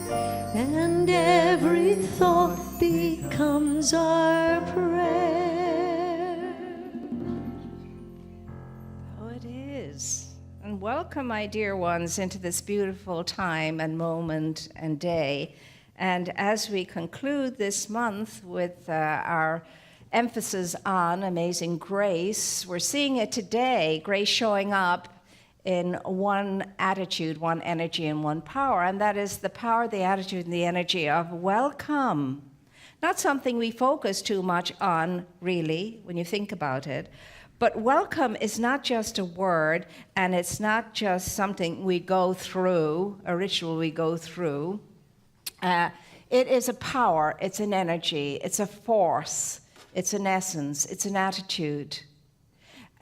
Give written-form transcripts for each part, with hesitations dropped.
and every thought becomes our prayer. Oh, it is. And welcome, my dear ones, into this beautiful time and moment and day. And as we conclude this month with our emphasis on amazing grace, we're seeing it today, grace showing up in one attitude, one energy, and one power, and that is the power, the attitude, and the energy of welcome. Not something we focus too much on, really, when you think about it, but welcome is not just a word, and it's not just something we go through, a ritual we go through. It is a power, it's an energy, it's a force, it's an essence, it's an attitude.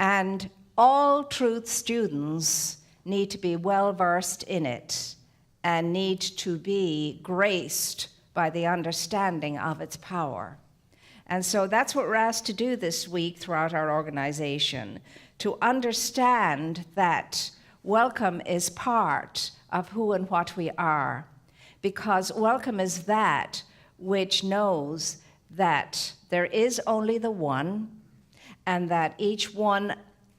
And all truth students need to be well versed in it and need to be graced by the understanding of its power. And so that's what we're asked to do this week throughout our organization, to understand that welcome is part of who and what we are, because welcome is that which knows that there is only the one, and that each one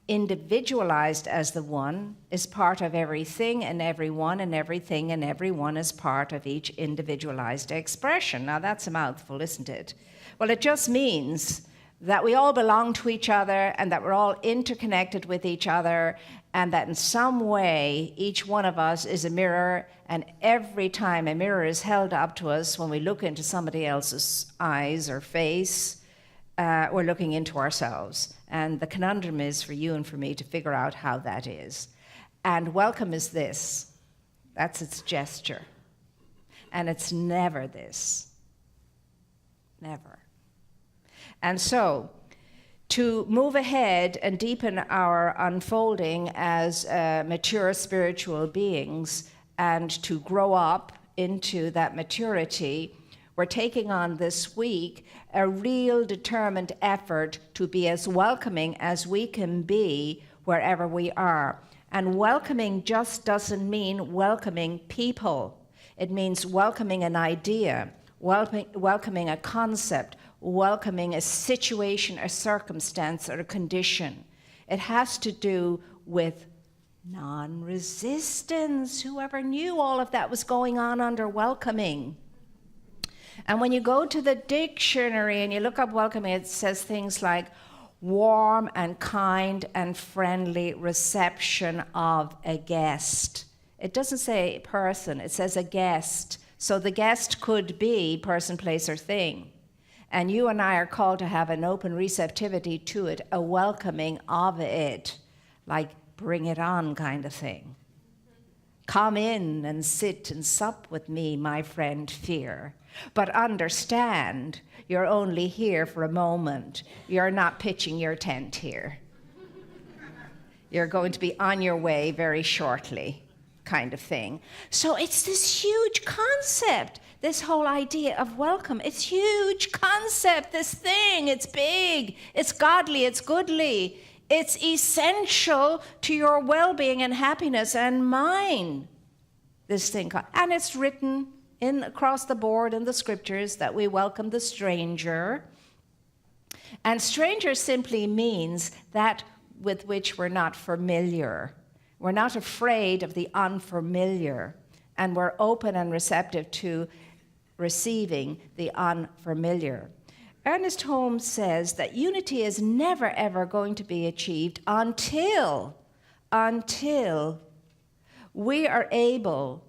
individualized as the one is part of everything and everyone, and everything and everyone is part of each individualized expression. Now that's a mouthful, isn't it? Well, it just means that we all belong to each other and that we're all interconnected with each other, and that in some way each one of us is a mirror, and every time a mirror is held up to us when we look into somebody else's eyes or face, we're looking into ourselves. And the conundrum is for you and for me to figure out how that is. And welcome is this. That's its gesture. And it's never this. Never. And so, to move ahead and deepen our unfolding as mature spiritual beings and to grow up into that maturity, we're taking on this week a real determined effort to be as welcoming as we can be wherever we are. And welcoming just doesn't mean welcoming people. It means welcoming an idea, welcoming a concept, welcoming a situation, a circumstance, or a condition. It has to do with non-resistance. Whoever knew all of that was going on under welcoming? And when you go to the dictionary and you look up welcoming, it says things like warm and kind and friendly reception of a guest. It doesn't say person, it says a guest. So the guest could be person, place, or thing. And you and I are called to have an open receptivity to it, a welcoming of it, like bring it on kind of thing. Come in and sit and sup with me, my friend Fear. But understand, you're only here for a moment. You're not pitching your tent here. You're going to be on your way very shortly, kind of thing. So it's this huge concept, this whole idea of welcome. It's huge concept, this thing. It's big, it's godly, it's goodly. It's essential to your well-being and happiness and mine, this thing. And it's written in across the board in the scriptures that we welcome the stranger. And stranger simply means that with which we're not familiar. We're not afraid of the unfamiliar, and we're open and receptive to receiving the unfamiliar. Ernest Holmes says that unity is never ever going to be achieved until we are able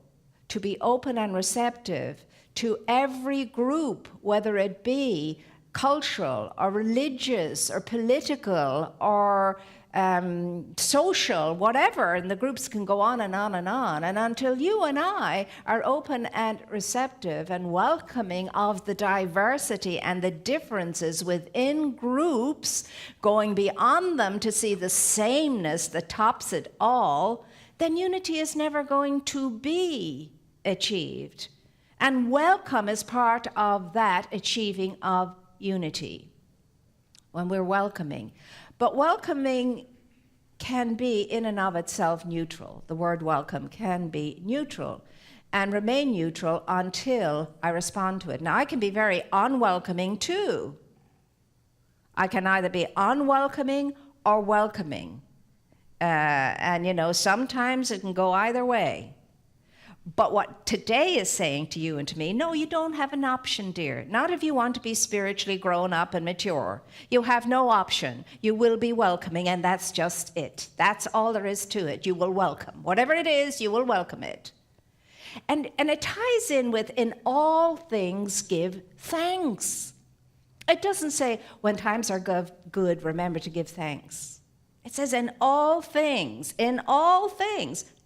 to be open and receptive to every group, whether it be cultural or religious or political or social, whatever, and the groups can go on and on and on. And until you and I are open and receptive and welcoming of the diversity and the differences within groups, going beyond them to see the sameness that tops it all, then unity is never going to be achieved. And welcome is part of that achieving of unity when we're welcoming. But welcoming can be in and of itself neutral. The word welcome can be neutral. and remain neutral until I respond to it. Now, I can be very unwelcoming too. I can either be unwelcoming or welcoming. And, you know, sometimes it can go either way. But what today is saying to you and to me, no, you don't have an option, dear. Not if you want to be spiritually grown up and mature. You have no option. You will be welcoming, and that's just it. That's all there is to it. You will welcome. Whatever it is, you will welcome it. And it ties in with, in all things, give thanks. It doesn't say, when times are good, remember to give thanks. It says, in all things,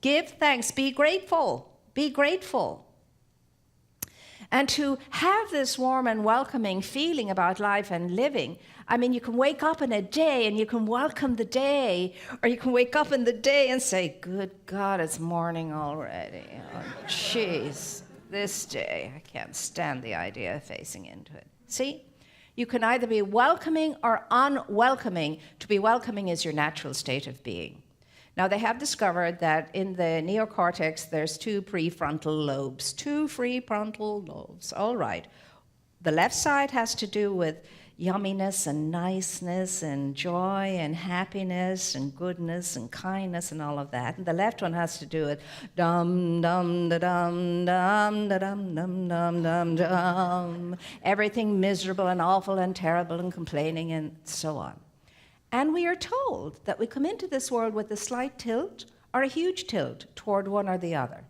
give thanks, be grateful. Be grateful. And to have this warm and welcoming feeling about life and living, I mean, you can wake up in a day and you can welcome the day, or you can wake up in the day and say, good God, it's morning already. Oh, jeez, this day, I can't stand the idea of facing into it. See? You can either be welcoming or unwelcoming. To be welcoming is your natural state of being. Now, they have discovered that in the neocortex, there's 2 prefrontal lobes. 2 prefrontal lobes, all right. The left side has to do with yumminess and niceness and joy and happiness and goodness and kindness and all of that. And the left one has to do with dum dum da dum dum da dum dum dum dum dum. Everything miserable and awful and terrible and complaining and so on. And we are told that we come into this world with a slight tilt or a huge tilt toward one or the other.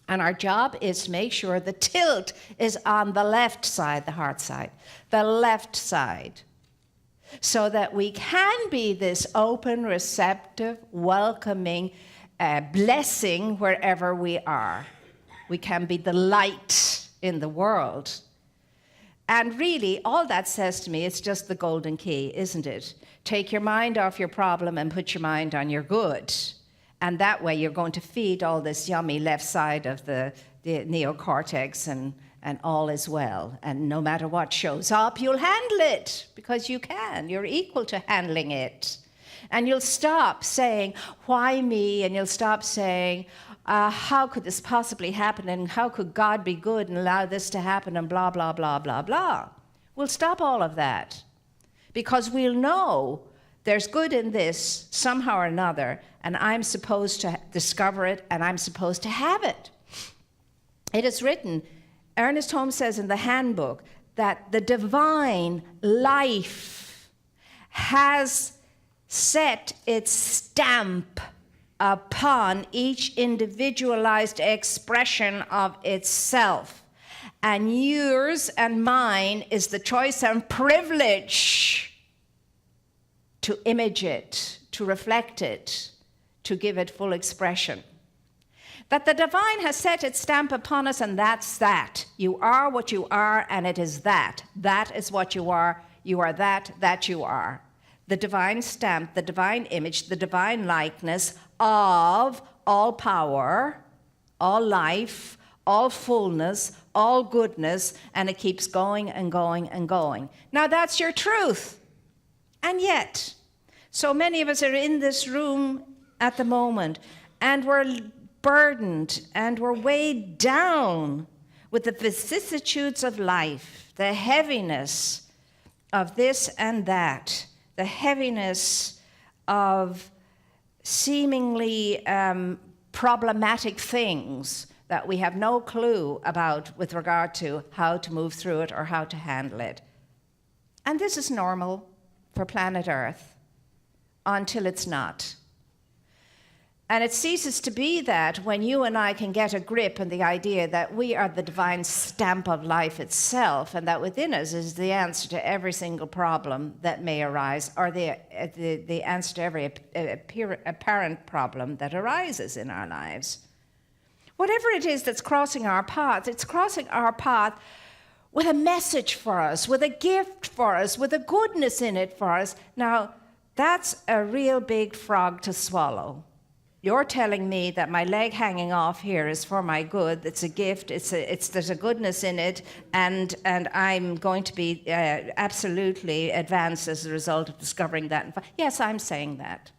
And our job is to make sure the tilt is on the left side, the heart side, the left side, so that we can be this open, receptive, welcoming blessing wherever we are. We can be the light in the world. And really, all that says to me, it's just the golden key, isn't it? Take your mind off your problem and put your mind on your good. And that way you're going to feed all this yummy left side of the neocortex and all is well. And no matter what shows up, you'll handle it because you can. You're equal to handling it. And you'll stop saying, why me? And you'll stop saying, how could this possibly happen? And how could God be good and allow this to happen? And blah, blah, blah, blah, blah. We'll stop all of that because we'll know there's good in this somehow or another, and I'm supposed to discover it, and I'm supposed to have it. It is written, Ernest Holmes says in the handbook, that the divine life has set its stamp upon each individualized expression of itself. And yours and mine is the choice and privilege to image it, to reflect it, to give it full expression. That the divine has set its stamp upon us, and that's that. You are what you are, and it is that. That is what you are. You are that you are. The divine stamp, the divine image, the divine likeness of all power, all life, all fullness, all goodness, and it keeps going and going and going. Now that's your truth. And yet, so many of us are in this room at the moment, and we're burdened and we're weighed down with the vicissitudes of life, the heaviness of this and that, the heaviness of seemingly problematic things that we have no clue about with regard to how to move through it or how to handle it. And this is normal for planet Earth until it's not. And it ceases to be that when you and I can get a grip on the idea that we are the divine stamp of life itself, and that within us is the answer to every single problem that may arise, or the answer to every apparent problem that arises in our lives. Whatever it is that's crossing our path, it's crossing our path with a message for us, with a gift for us, with a goodness in it for us. Now, that's a real big frog to swallow. You're telling me that my leg hanging off here is for my good. It's a gift. There's a goodness in it, and I'm going to be absolutely advanced as a result of discovering that. Yes, I'm saying that.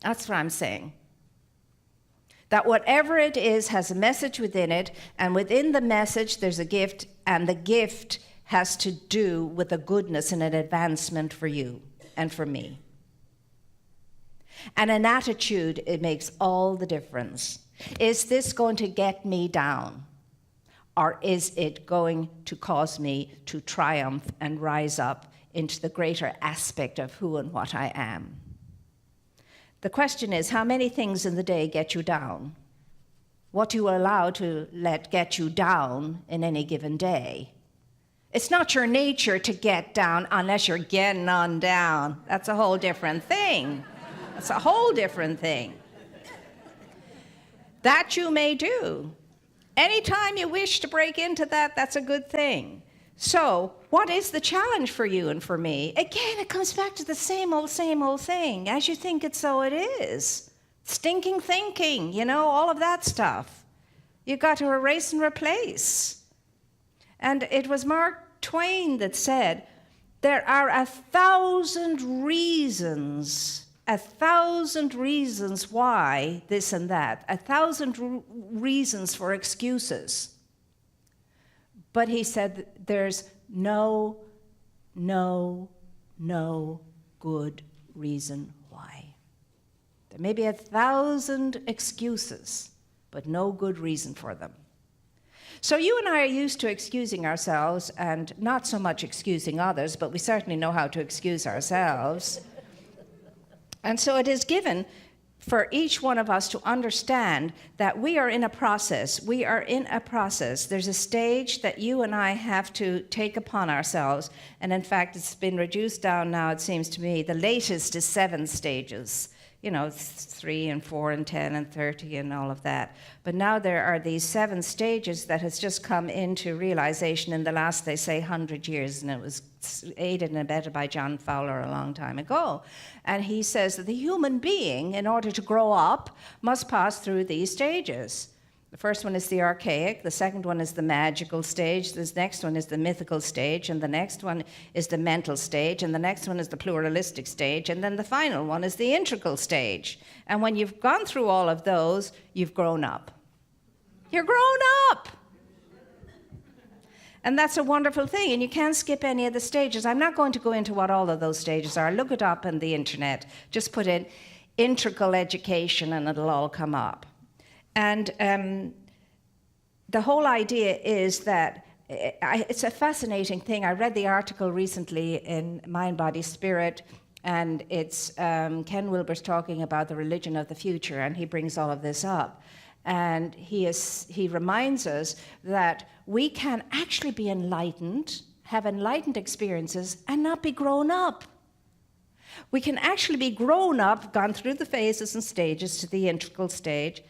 That's what I'm saying. That whatever it is has a message within it, and within the message there's a gift, and the gift has to do with a goodness and an advancement for you and for me. And an attitude, it makes all the difference. Is this going to get me down? Or is it going to cause me to triumph and rise up into the greater aspect of who and what I am? The question is, how many things in the day get you down? What do you allow to let get you down in any given day? It's not your nature to get down unless you're getting on down. That's a whole different thing. That's a whole different thing. That you may do. Anytime you wish to break into that, that's a good thing. So, what is the challenge for you and for me? Again, it comes back to the same old thing. As you think it, so it is. Stinking thinking, all of that stuff. You've got to erase and replace. And it was Mark Twain that said, there are 1,000 reasons why this and that, 1,000 reasons for excuses. But he said there's no good reason why. There may be 1,000 excuses, but no good reason for them. So you and I are used to excusing ourselves, and not so much excusing others, but we certainly know how to excuse ourselves. And so it is given for each one of us to understand that we are in a process. We are in a process. There's a stage that you and I have to take upon ourselves. And in fact, it's been reduced down now, it seems to me. The latest is 7 stages. 3 and 4 and 10 and 30 and all of that. But now there are these 7 stages that has just come into realization in the last, they say, 100 years. And it was aided and abetted by John Fowler a long time ago. And he says that the human being, in order to grow up, must pass through these stages. The first one is the archaic, the second one is the magical stage, the next one is the mythical stage, and the next one is the mental stage, and the next one is the pluralistic stage, and then the final one is the integral stage. And when you've gone through all of those, you've grown up. You're grown up! And that's a wonderful thing, and you can't skip any of the stages. I'm not going to go into what all of those stages are. Look it up on the internet. Just put in integral education and it'll all come up. And the whole idea is that it's a fascinating thing. I read the article recently in Mind, Body, Spirit, and it's Ken Wilber's talking about the religion of the future, and he brings all of this up. And he reminds us that we can actually be enlightened, have enlightened experiences, and not be grown up. We can actually be grown up, gone through the phases and stages to the integral stage,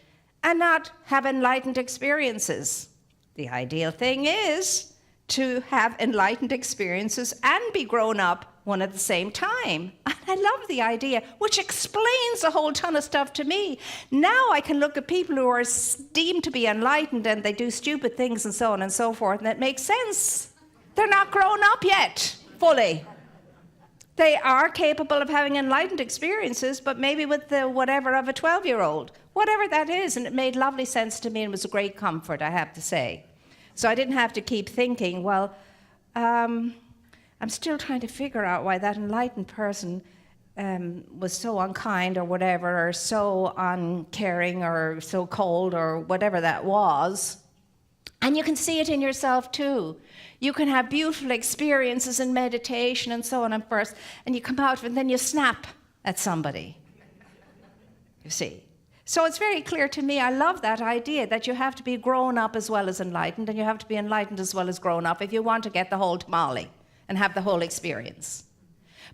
and not have enlightened experiences. The ideal thing is to have enlightened experiences and be grown up one at the same time. And I love the idea, which explains a whole ton of stuff to me. Now I can look at people who are deemed to be enlightened and they do stupid things and so on and so forth, and it makes sense. They're not grown up yet, fully. They are capable of having enlightened experiences, but maybe with the whatever of a 12-year-old. Whatever that is, and it made lovely sense to me and was a great comfort, I have to say. So I didn't have to keep thinking, well, I'm still trying to figure out why that enlightened person was so unkind or whatever, or so uncaring or so cold or whatever that was. And you can see it in yourself too. You can have beautiful experiences in meditation and so on and first, and you come out and then you snap at somebody. You see. So it's very clear to me, I love that idea that you have to be grown up as well as enlightened, and you have to be enlightened as well as grown up if you want to get the whole tamale and have the whole experience.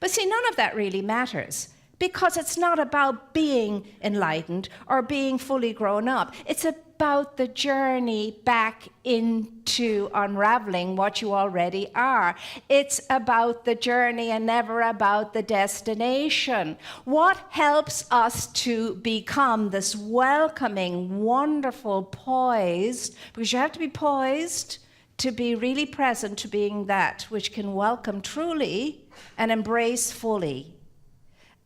But see, none of that really matters, because it's not about being enlightened or being fully grown up. It's about the journey back into unraveling what you already are. It's about the journey and never about the destination. What helps us to become this welcoming, wonderful, poised, because you have to be poised to be really present to being that which can welcome truly and embrace fully,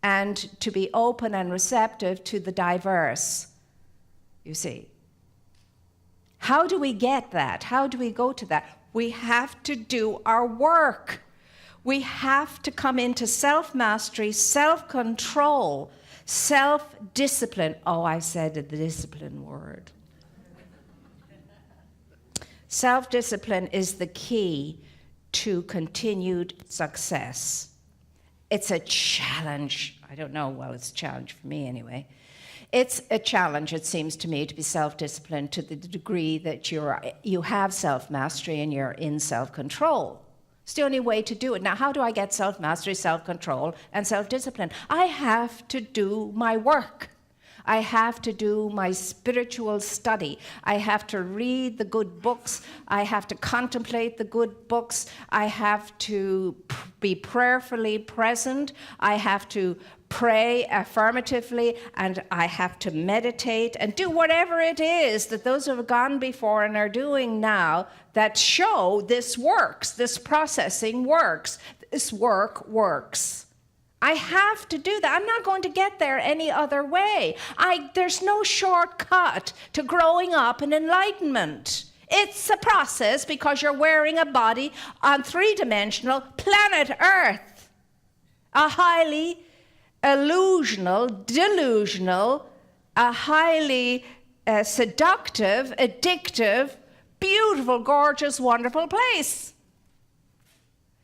and to be open and receptive to the diverse. you see. How do we get that? How do we go to that? We have to do our work. We have to come into self-mastery, self-control, self-discipline. Oh, I said the discipline word. Self-discipline is the key to continued success. It's a challenge. I don't know, well, it's a challenge for me anyway. It's a challenge, it seems to me, to be self-disciplined to the degree that you have self-mastery and you're in self-control. It's the only way to do it. Now, how do I get self-mastery, self-control, and self-discipline? I have to do my work. I have to do my spiritual study. I have to read the good books. I have to contemplate the good books. I have to be prayerfully present. I have to pray affirmatively, and I have to meditate and do whatever it is that those who have gone before and are doing now that show this works, this processing works, this work works. I have to do that. I'm not going to get there any other way. There's no shortcut to growing up in enlightenment. It's a process because you're wearing a body on three-dimensional planet Earth, a highly delusional, a highly seductive, addictive, beautiful, gorgeous, wonderful place.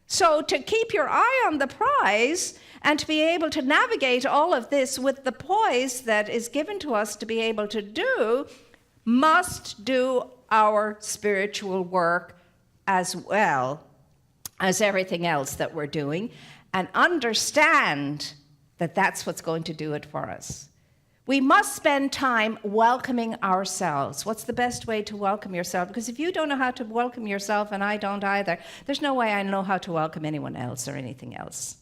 So to keep your eye on the prize and to be able to navigate all of this with the poise that is given to us to be able to do, must do our spiritual work as well as everything else that we're doing, and understand that that's what's going to do it for us. We must spend time welcoming ourselves. What's the best way to welcome yourself? Because if you don't know how to welcome yourself, and I don't either, there's no way I know how to welcome anyone else or anything else.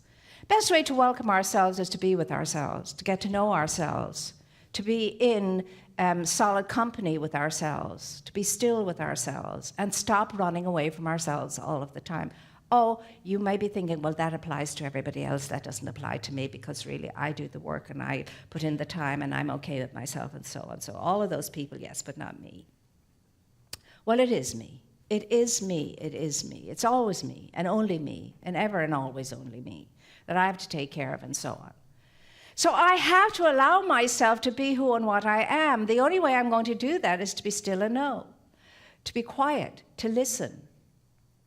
Best way to welcome ourselves is to be with ourselves, to get to know ourselves, to be in solid company with ourselves, to be still with ourselves, and stop running away from ourselves all of the time. Oh, you may be thinking, well, that applies to everybody else. That doesn't apply to me because really I do the work and I put in the time and I'm okay with myself and so on. So all of those people, yes, but not me. Well, it is me. It is me. It is me. It's always me and only me and ever and always only me that I have to take care of and so on. So I have to allow myself to be who and what I am. The only way I'm going to do that is to be still and know, to be quiet, to listen,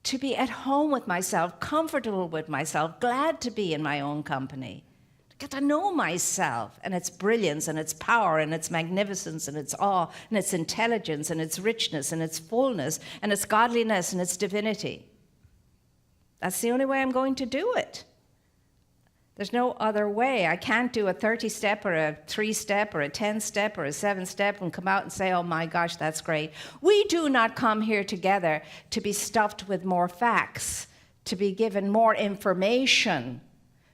to be at home with myself, comfortable with myself, glad to be in my own company, to get to know myself and its brilliance and its power and its magnificence and its awe and its intelligence and its richness and its fullness and its godliness and its divinity. That's the only way I'm going to do it. There's no other way. I can't do a 30-step or a 3-step or a 10-step or a 7-step and come out and say, oh my gosh, that's great. We do not come here together to be stuffed with more facts, to be given more information,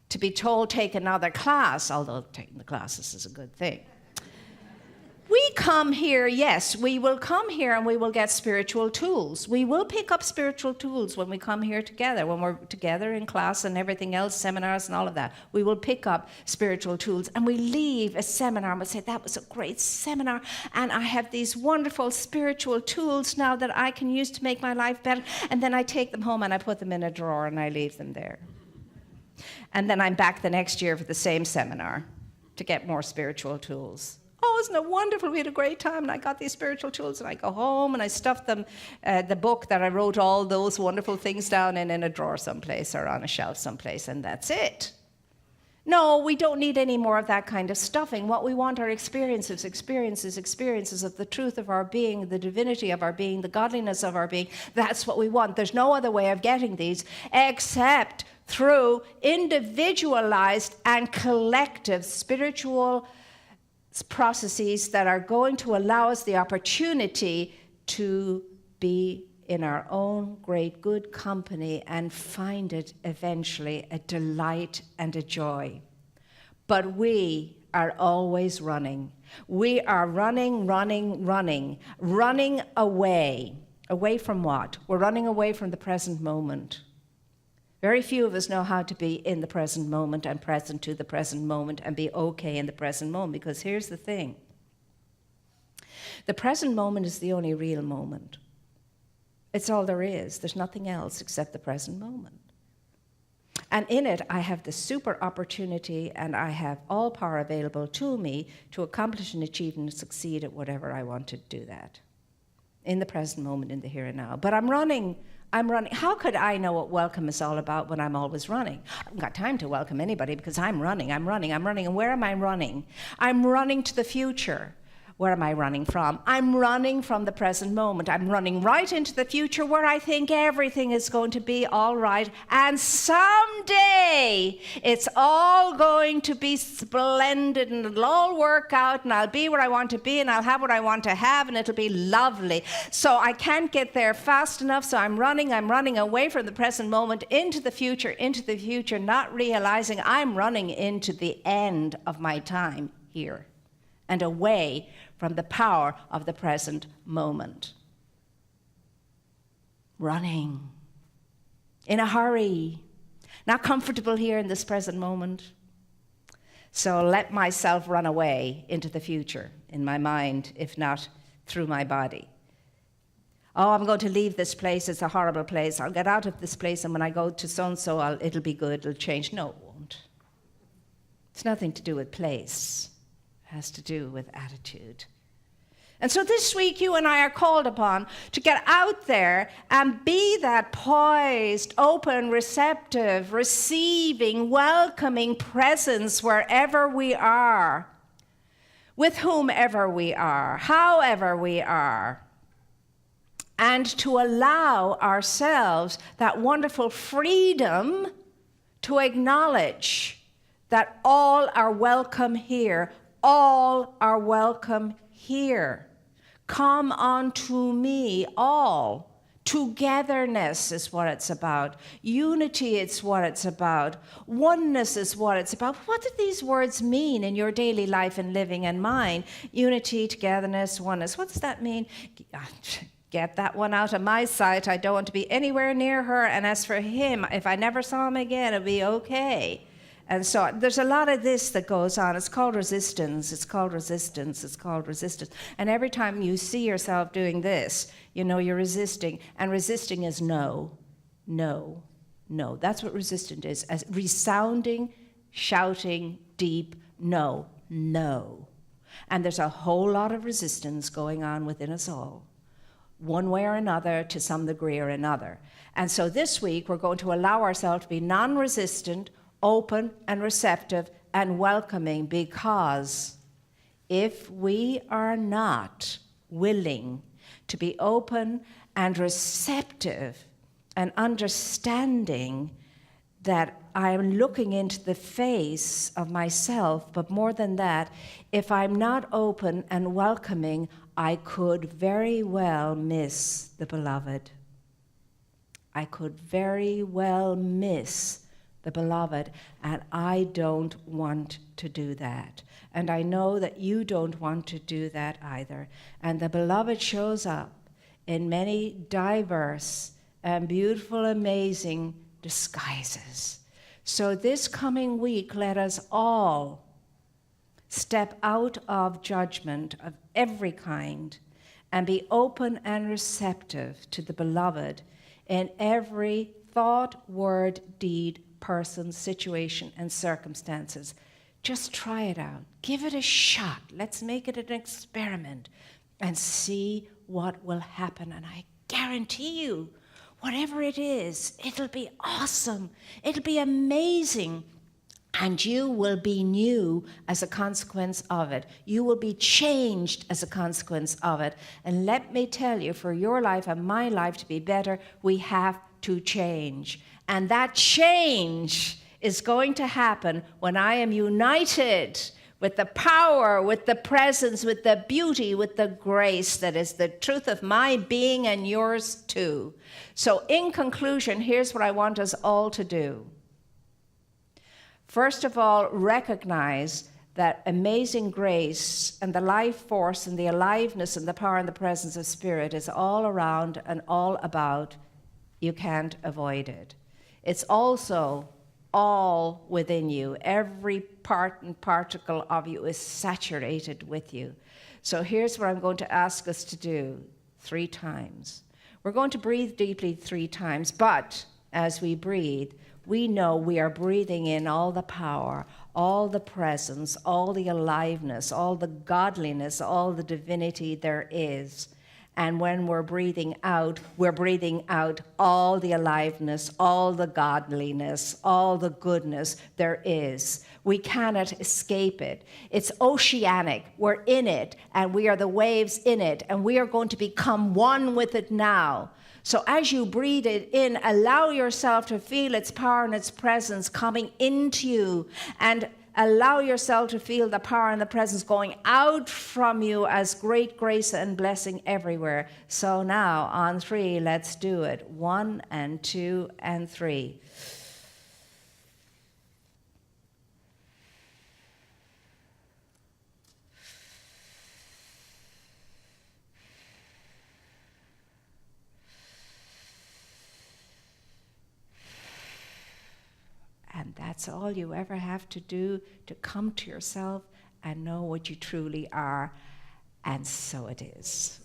to be told take another class, although taking the classes is a good thing. We come here, yes, we will come here and we will get spiritual tools. We will pick up spiritual tools when we come here together, when we're together in class and everything else, seminars and all of that. We will pick up spiritual tools and we leave a seminar and we say, that was a great seminar and I have these wonderful spiritual tools now that I can use to make my life better. And then I take them home and I put them in a drawer and I leave them there. And then I'm back the next year for the same seminar to get more spiritual tools. Oh, isn't it wonderful? We had a great time, and I got these spiritual tools, and I go home, and I stuff them, the book that I wrote all those wonderful things down in a drawer someplace or on a shelf someplace, and that's it. No, we don't need any more of that kind of stuffing. What we want are experiences of the truth of our being, the divinity of our being, the godliness of our being. That's what we want. There's no other way of getting these except through individualized and collective spiritual processes that are going to allow us the opportunity to be in our own great good company and find it eventually a delight and a joy. But we are always running. We are running away. Away from what? We're running away from the present moment. Very few of us know how to be in the present moment and present to the present moment and be okay in the present moment, because here's the thing. The present moment is the only real moment. It's all there is. There's nothing else except the present moment. And in it, I have the super opportunity and I have all power available to me to accomplish and achieve and succeed at whatever I want to do that. In the present moment, in the here and now. But I'm running. How could I know what welcome is all about when I'm always running? I haven't got time to welcome anybody because I'm running. And where am I running? I'm running to the future. Where am I running from? I'm running from the present moment. I'm running right into the future where I think everything is going to be all right. And someday it's all going to be splendid and it'll all work out and I'll be where I want to be and I'll have what I want to have and it'll be lovely. So I can't get there fast enough, so I'm running away from the present moment into the future, not realizing I'm running into the end of my time here and away from the power of the present moment. Running. In a hurry. Not comfortable here in this present moment. So let myself run away into the future in my mind, if not through my body. Oh, I'm going to leave this place. It's a horrible place. I'll get out of this place, and when I go to so-and-so, it'll be good. It'll change. No, it won't. It's nothing to do with place. It has to do with attitude. And so this week, you and I are called upon to get out there and be that poised, open, receptive, receiving, welcoming presence wherever we are, with whomever we are, however we are, and to allow ourselves that wonderful freedom to acknowledge that all are welcome here. All are welcome here. Come unto me, all. Togetherness is what it's about. Unity is what it's about. Oneness is what it's about. What do these words mean in your daily life and living and mine? Unity, togetherness, oneness. What does that mean? Get that one out of my sight. I don't want to be anywhere near her. And as for him, if I never saw him again, it'd be okay. And so there's a lot of this that goes on. It's called resistance. It's called resistance. It's called resistance. And every time you see yourself doing this, you know you're resisting. And resisting is no, no, no. That's what resistant is. As resounding, shouting, deep, no, no. And there's a whole lot of resistance going on within us all, one way or another, to some degree or another. And so this week, we're going to allow ourselves to be non-resistant, open and receptive and welcoming, because if we are not willing to be open and receptive and understanding that I'm looking into the face of myself, but more than that, if I'm not open and welcoming, I could very well miss the beloved. I could very well miss the beloved, and I don't want to do that. And I know that you don't want to do that either. And the beloved shows up in many diverse and beautiful, amazing disguises. So this coming week, let us all step out of judgment of every kind and be open and receptive to the beloved in every thought, word, deed, person, situation, and circumstances. Just try it out. Give it a shot. Let's make it an experiment and see what will happen. And I guarantee you, whatever it is, it'll be awesome. It'll be amazing. And you will be new as a consequence of it. You will be changed as a consequence of it. And let me tell you, for your life and my life to be better, we have to change. And that change is going to happen when I am united with the power, with the presence, with the beauty, with the grace that is the truth of my being and yours too. So in conclusion, here's what I want us all to do. First of all, recognize that amazing grace and the life force and the aliveness and the power and the presence of Spirit is all around and all about. You can't avoid it. It's also all within you. Every part and particle of you is saturated with you. So here's what I'm going to ask us to do 3 times. We're going to breathe deeply 3 times, but as we breathe, we know we are breathing in all the power, all the presence, all the aliveness, all the godliness, all the divinity there is. And when we're breathing out all the aliveness, all the godliness, all the goodness there is. We cannot escape it. It's oceanic. We're in it, and we are the waves in it, and we are going to become one with it now. So as you breathe it in, allow yourself to feel its power and its presence coming into you, and allow yourself to feel the power and the presence going out from you as great grace and blessing everywhere. So now, on 3, let's do it. 1 and 2 and 3. And that's all you ever have to do, to come to yourself and know what you truly are. And so it is.